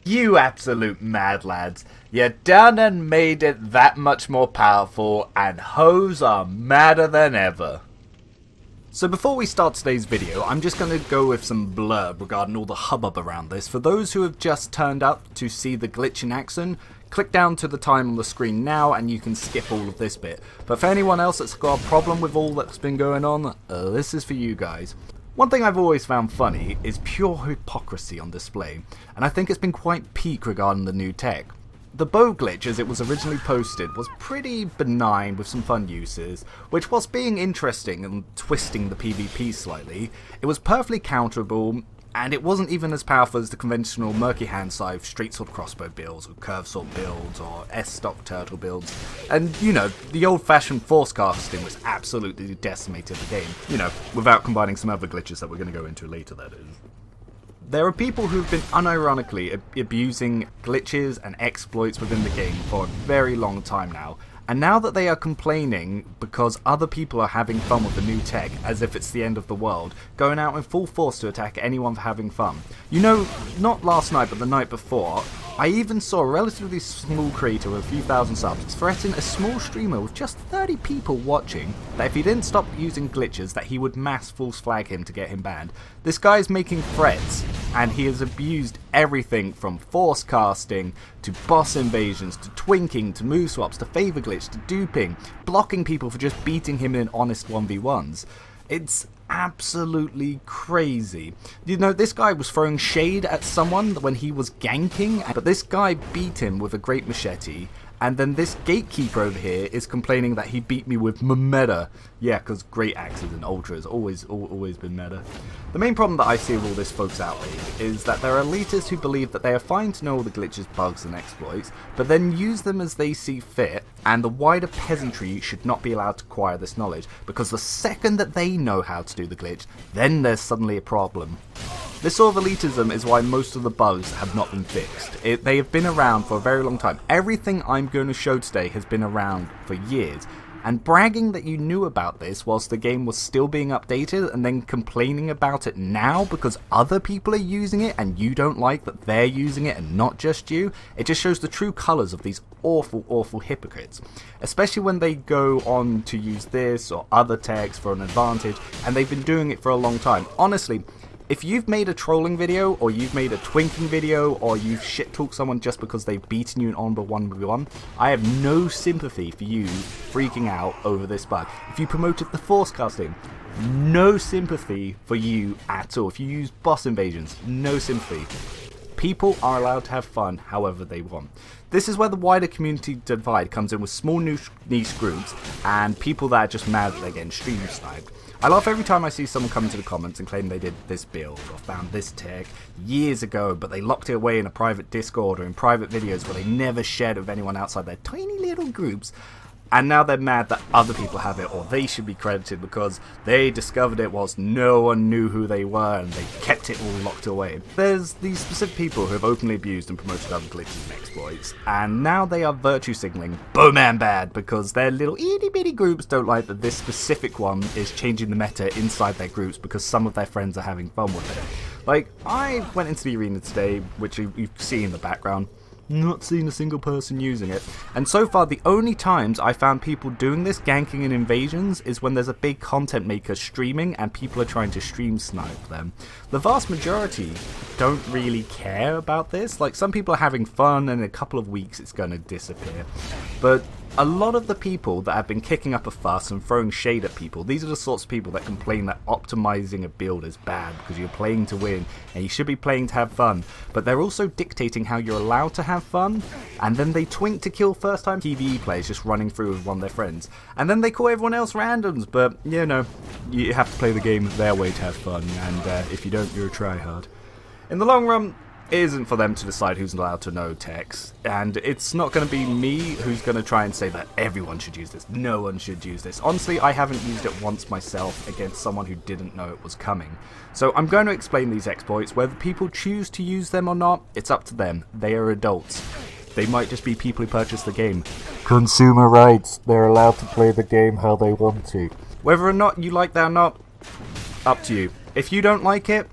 You absolute mad lads. You done and made it that much more powerful, and hoes are madder than ever. So before we start today's video, I'm just going to go with some blurb regarding all the hubbub around this. For those who have just turned up to see the glitch in action, click down to the time on the screen now and you can skip all of this bit. But for anyone else that's got a problem with all that's been going on, this is for you guys. One thing I've always found funny is pure hypocrisy on display, and I think it's been quite peak regarding the new tech. The bow glitch as it was originally posted was pretty benign with some fun uses, which whilst being interesting and twisting the PvP slightly, it was perfectly counterable, and it wasn't even as powerful as the conventional murky hand scythe straight sword crossbow builds, or curved sword builds, or S-stock turtle builds. And you know, the old fashioned force casting was absolutely decimated the game, you know, without combining some other glitches that we're going to go into later, that is. There are people who've been unironically abusing glitches and exploits within the game for a very long time now, and now that they are complaining because other people are having fun with the new tech as if it's the end of the world, going out in full force to attack anyone for having fun. You know, not last night but the night before, I even saw a relatively small creator with a few thousand subs threaten a small streamer with just 30 people watching that if he didn't stop using glitches that he would mass false flag him to get him banned. This guy is making threats and he has abused everything from force casting to boss invasions to twinking to move swaps to favor glitch to duping, blocking people for just beating him in honest 1v1s. It's absolutely crazy. You know, this guy was throwing shade at someone when he was ganking, but this guy beat him with a great machete, and then this gatekeeper over here is complaining that he beat me with meta. Yeah, because great axes and ultras always been meta. The main problem that I see with all this folks outrage is that there are elitists who believe that they are fine to know all the glitches, bugs and exploits, but then use them as they see fit, and the wider peasantry should not be allowed to acquire this knowledge, because the second that they know how to do the glitch, then there's suddenly a problem. This sort of elitism is why most of the bugs have not been fixed. They have been around for a very long time. Everything I'm going to show today has been around for years. And bragging that you knew about this whilst the game was still being updated and then complaining about it now because other people are using it and you don't like that they're using it and not just you, it just shows the true colours of these awful hypocrites. Especially when they go on to use this or other techs for an advantage, and they've been doing it for a long time. Honestly, if you've made a trolling video, or you've made a twinking video, or you've shit-talked someone just because they've beaten you in Onba 1v1, I have no sympathy for you freaking out over this bug. If you promoted the force casting, no sympathy for you at all. If you use boss invasions, no sympathy. People are allowed to have fun however they want. This is where the wider community divide comes in with small niche groups and people that are just mad that they're getting stream sniped. I laugh every time I see someone come into the comments and claim they did this build or found this tech years ago, but they locked it away in a private Discord or in private videos where they never shared it with anyone outside their tiny little groups. And now they're mad that other people have it, or they should be credited because they discovered it whilst no one knew who they were and they kept it all locked away. There's these specific people who have openly abused and promoted other glitches and exploits, and now they are virtue signaling Bowman bad because their little itty bitty groups don't like that this specific one is changing the meta inside their groups because some of their friends are having fun with it. Like, I went into the arena today, which you see in the background. Not seen a single person using it, and so far the only times I found people doing this, ganking and invasions, is when there's a big content maker streaming and people are trying to stream snipe them. The vast majority don't really care about this. Like, some people are having fun and in a couple of weeks it's going to disappear, but a lot of the people that have been kicking up a fuss and throwing shade at people, these are the sorts of people that complain that optimizing a build is bad because you're playing to win and you should be playing to have fun, but they're also dictating how you're allowed to have fun, and then they twink to kill first time PvE players just running through with one of their friends, and then they call everyone else randoms, but you know, you have to play the game their way to have fun, and if you don't, you're a tryhard. In the long run, it isn't for them to decide who's allowed to know text, and it's not going to be me who's going to try and say that everyone should use this, no one should use this. Honestly, I haven't used it once myself against someone who didn't know it was coming. So I'm going to explain these exploits. Whether people choose to use them or not, it's up to them. They are adults. They might just be people who purchase the game. Consumer rights, they're allowed to play the game how they want to. Whether or not you like that or not, up to you. If you don't like it,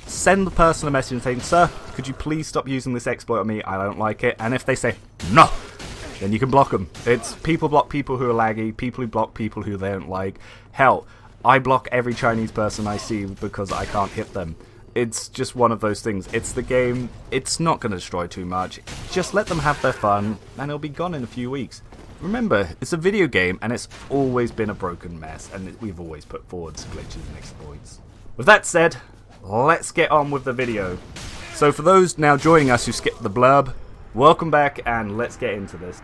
send the person a message saying, "Sir, could you please stop using this exploit on me? I don't like it." And if they say no, then you can block them. It's people block people who are laggy, people who block people who they don't like. Hell, I block every Chinese person I see because I can't hit them. It's just one of those things. It's the game. It's not going to destroy too much. Just let them have their fun, and it'll be gone in a few weeks. Remember, it's a video game, and it's always been a broken mess, and we've always put forward glitches and exploits. With that said, let's get on with the video. So for those now joining us who skipped the blurb, welcome back, and let's get into this.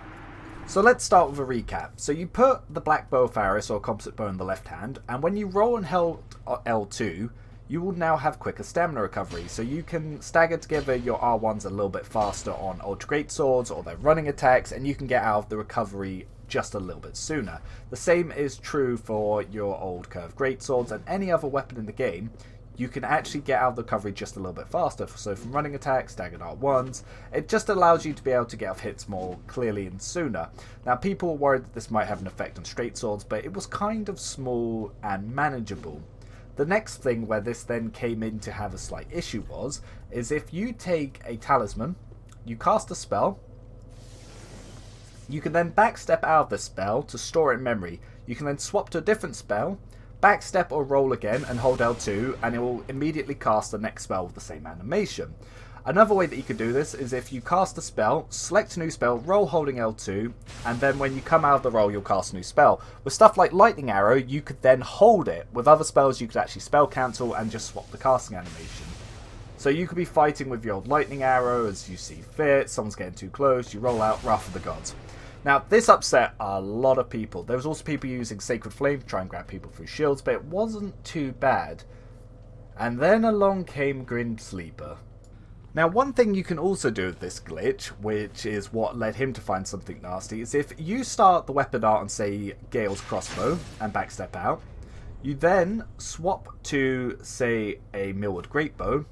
So let's start with a recap. So you put the black bow of Faris, or composite bow, in the left hand, and when you roll and held L2, you will now have quicker stamina recovery, so you can stagger together your R1s a little bit faster on Ultra Great Swords or their running attacks, and you can get out of the recovery just a little bit sooner. The same is true for your old curved Great Swords and any other weapon in the game. You can actually get out of the recovery just a little bit faster, so from running attacks, staggered R1s, it just allows you to be able to get off hits more clearly and sooner. Now people were worried that this might have an effect on straight swords, but it was kind of small and manageable. The next thing where this then came in to have a slight issue is if you take a talisman, you cast a spell, you can then backstep out of the spell to store it in memory. You can then swap to a different spell, backstep or roll again and hold L2, and it will immediately cast the next spell with the same animation. Another way that you could do this is if you cast a spell, select a new spell, roll holding L2, and then when you come out of the roll, you'll cast a new spell. With stuff like Lightning Arrow, you could then hold it. With other spells, you could actually spell cancel and just swap the casting animation. So you could be fighting with your old Lightning Arrow as you see fit, someone's getting too close, you roll out Wrath of the Gods. Now, this upset a lot of people. There was also people using Sacred Flame to try and grab people through shields, but it wasn't too bad. And then along came Grim Sleeper. Now, one thing you can also do with this glitch, which is what led him to find something nasty, is if you start the weapon art on, say, Gale's crossbow and backstep out, you then swap to, say, a Millwood Greatbow.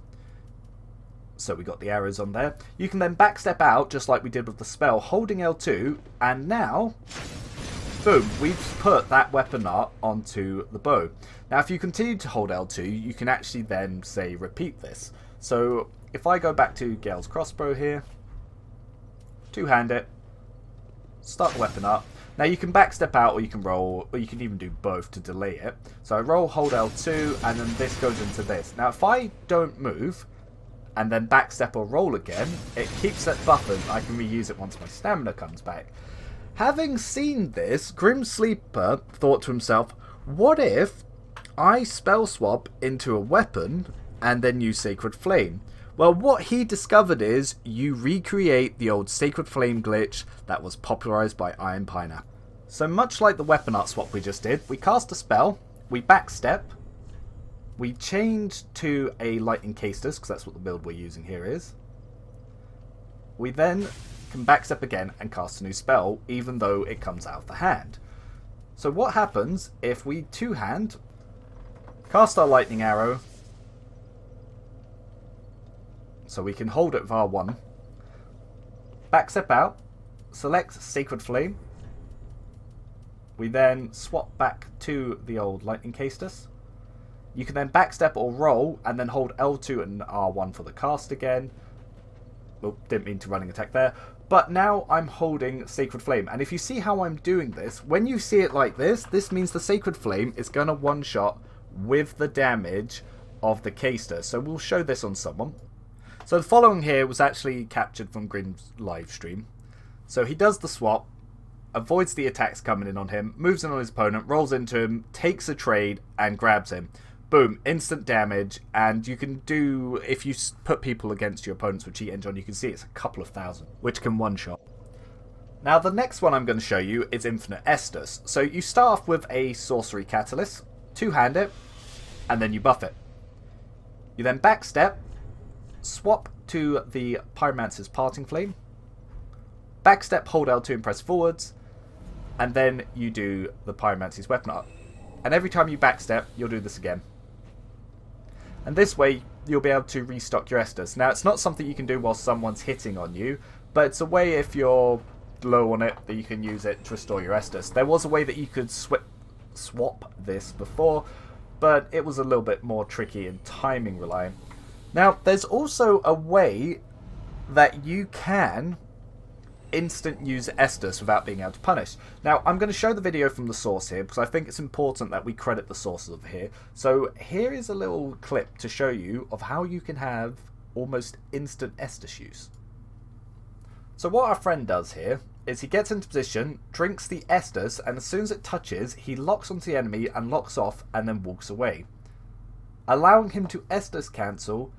So we got the arrows on there. You can then backstep out, just like we did with the spell, holding L2, and now, boom, we've put that weapon art onto the bow. Now, if you continue to hold L2, you can actually then, say, repeat this. So if I go back to Gale's crossbow here, two-hand it, start the weapon up. Now you can backstep out, or you can roll, or you can even do both to delay it. So I roll, hold L2, and then this goes into this. Now if I don't move, and then backstep or roll again, it keeps that buffered. I can reuse it once my stamina comes back. Having seen this, Grim Sleeper thought to himself, what if I spell swap into a weapon and then use Sacred Flame? Well, what he discovered is you recreate the old Sacred Flame glitch that was popularized by Iron Pineapple. So much like the weapon art swap we just did, we cast a spell, we backstep, we change to a Lightning Castus, because that's what the build we're using here is. We then can backstep again and cast a new spell, even though it comes out of the hand. So what happens if we two-hand, cast our Lightning Arrow, so we can hold it with R1, backstep out, select Sacred Flame, we then swap back to the old Lightning Castus. You can then backstep or roll, and then hold L2 and R1 for the cast again. Oh, didn't mean to running attack there. But now I'm holding Sacred Flame. And if you see how I'm doing this, when you see it like this means the Sacred Flame is going to one-shot with the damage of the caster. So we'll show this on someone. So the following here was actually captured from Grim's live stream. So he does the swap, avoids the attacks coming in on him, moves in on his opponent, rolls into him, takes a trade, and grabs him. Boom, instant damage, and you can do, if you put people against your opponents with cheat engine, you can see it's a couple of thousand, which can one-shot. Now the next one I'm going to show you is Infinite Estus. So you start off with a Sorcery Catalyst, two-hand it, and then you buff it. You then backstep, swap to the Pyromancer's Parting Flame, backstep, hold L2 and press forwards, and then you do the Pyromancer's Weapon Art. And every time you backstep, you'll do this again. And this way, you'll be able to restock your Estus. Now, it's not something you can do while someone's hitting on you, but it's a way, if you're low on it, that you can use it to restore your Estus. There was a way that you could swap this before, but it was a little bit more tricky and timing reliant. Now, there's also a way that you can instant use Estus without being able to punish. Now, I'm going to show the video from the source here because I think it's important that we credit the sources over here. So here is a little clip to show you of how you can have almost instant Estus use. So what our friend does here is he gets into position, drinks the Estus, and as soon as it touches, he locks onto the enemy and locks off and then walks away, allowing him to Estus cancel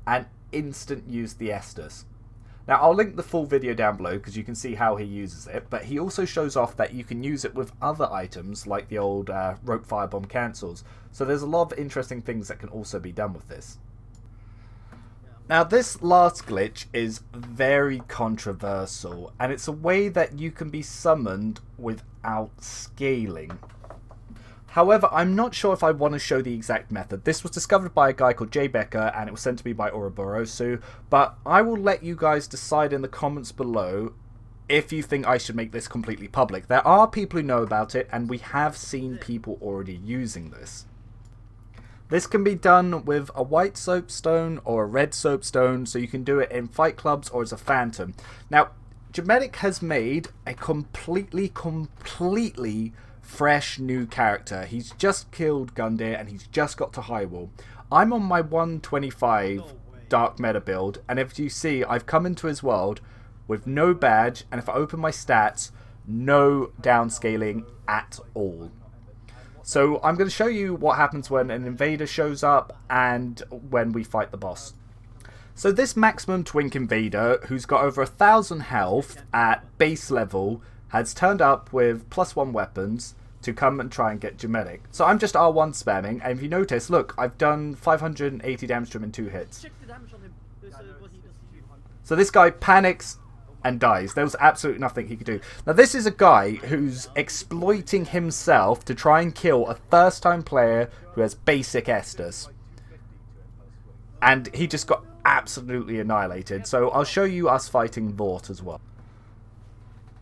and instant use the Estus. Now, I'll link the full video down below because you can see how he uses it, but he also shows off that you can use it with other items like the old rope firebomb cancels. So there's a lot of interesting things that can also be done with this. Now, this last glitch is very controversial, and it's a way that you can be summoned without scaling. However, I'm not sure if I want to show the exact method. This was discovered by a guy called Jay Becker, and it was sent to me by Ouroboros, but I will let you guys decide in the comments below if you think I should make this completely public. There are people who know about it, and we have seen people already using this. This can be done with a white soapstone or a red soapstone, so you can do it in fight clubs or as a phantom. Now, Gemetic has made a completely fresh new character. He's just killed Gundyr and he's just got to High Wall. I'm on my 125 Dark Meta build, and if you see, I've come into his world with no badge, and if I open my stats, no downscaling at all. So I'm going to show you what happens when an invader shows up and when we fight the boss. So this maximum twink invader, who's got over 1,000 health at base level, has turned up with +1 weapons to come and try and get Gemetic. So I'm just R1 spamming, and if you notice, look, I've done 580 damage to him in 2 hits. So this guy panics and dies. There was absolutely nothing he could do. Now this is a guy who's exploiting himself to try and kill a first-time player who has basic Estus. And he just got absolutely annihilated. So I'll show you us fighting Vort as well.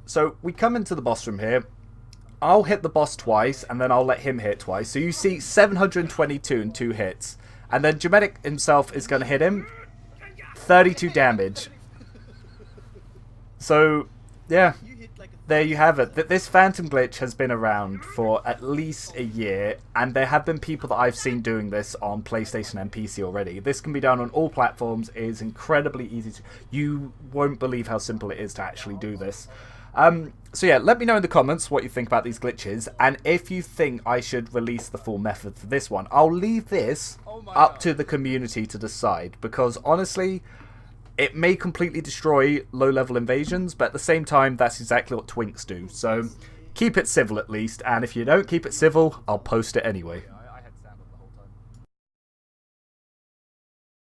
So we come into the boss room here. I'll hit the boss twice, and then I'll let him hit twice. So you see 722 in 2 hits. And then Gemetic himself is going to hit him. 32 damage. So, yeah, there you have it. This Phantom glitch has been around for at least a year, and there have been people that I've seen doing this on PlayStation and PC already. This can be done on all platforms. It is incredibly easy to... You won't believe how simple it is to actually do this. So yeah, let me know in the comments what you think about these glitches, and if you think I should release the full method for this one. I'll leave this up to the community to decide, because honestly, it may completely destroy low-level invasions, but at the same time, that's exactly what twinks do. So keep it civil at least, and if you don't keep it civil, I'll post it anyway.